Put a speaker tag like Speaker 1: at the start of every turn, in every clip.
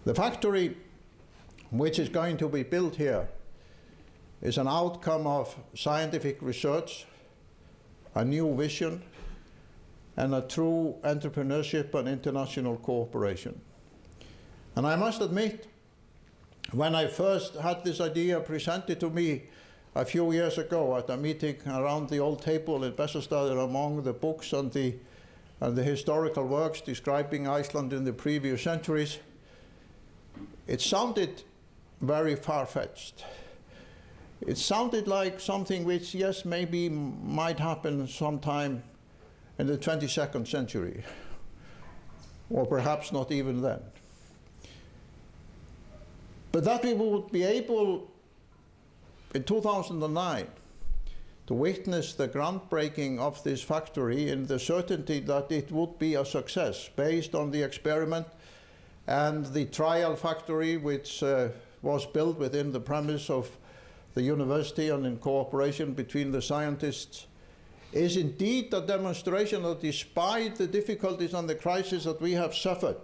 Speaker 1: The factory which is going to be built here is an outcome of scientific research, a new vision, and a true entrepreneurship and international cooperation. And I must admit, when I first had this idea presented to me a few years ago at a meeting around the old table in Bessastaðir among the books and the historical works describing Iceland in the previous centuries, it sounded very far-fetched. It sounded like something which, yes, maybe might happen sometime in the 22nd century, or perhaps not even then. But that we would be able, in 2009, to witness the groundbreaking of this factory in the certainty that it would be a success based on the experiment and the trial factory which was built within the premise of the university and in cooperation between the scientists, is indeed a demonstration that despite the difficulties and the crisis that we have suffered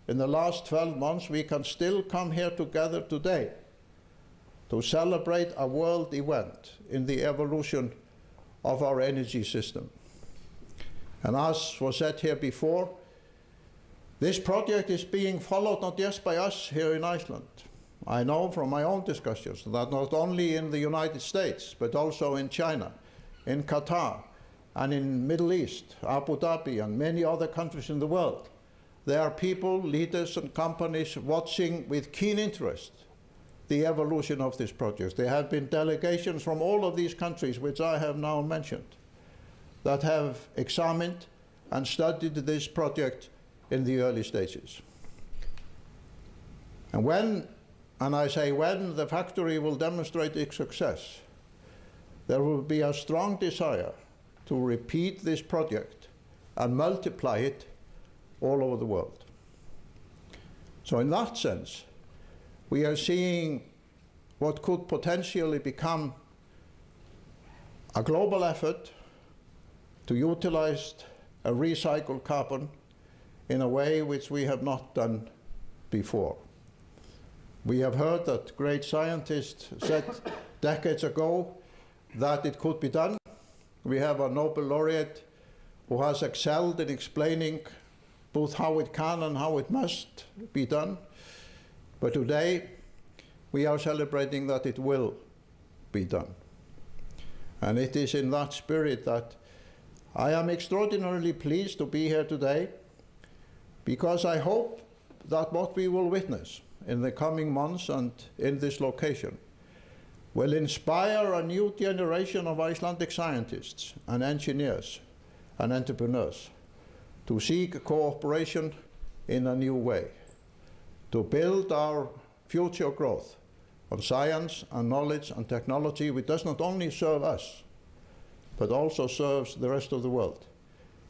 Speaker 1: in the last 12 months, we can still come here together today to celebrate a world event in the evolution of our energy system. And as was said here before, this project is being followed not just by us here in Iceland. I know from my own discussions that not only in the United States, but also in China, in Qatar, and in Middle East, Abu Dhabi, and many other countries in the world, there are people, leaders, and companies watching with keen interest the evolution of this project. There have been delegations from all of these countries, which I have now mentioned, that have examined and studied this project in the early stages. And when, and I say when, the factory will demonstrate its success, there will be a strong desire to repeat this project and multiply it all over the world. So in that sense, we are seeing what could potentially become a global effort to utilize and recycle carbon in a way which we have not done before. We have heard that great scientists said decades ago that it could be done. We have a Nobel laureate who has excelled in explaining both how it can and how it must be done. But today, we are celebrating that it will be done. And it is in that spirit that I am extraordinarily pleased to be here today, because I hope that what we will witness in the coming months and in this location will inspire a new generation of Icelandic scientists and engineers and entrepreneurs to seek cooperation in a new way, to build our future growth on science and knowledge and technology, which does not only serve us, but also serves the rest of the world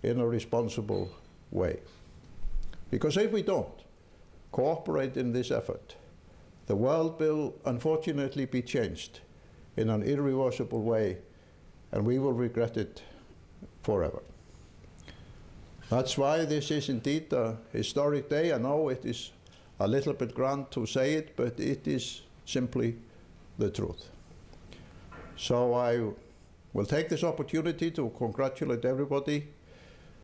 Speaker 1: in a responsible way. Because if we don't cooperate in this effort, the world will unfortunately be changed in an irreversible way, and we will regret it forever. That's why this is indeed a historic day. I know it is a little bit grand to say it, but it is simply the truth. So I will take this opportunity to congratulate everybody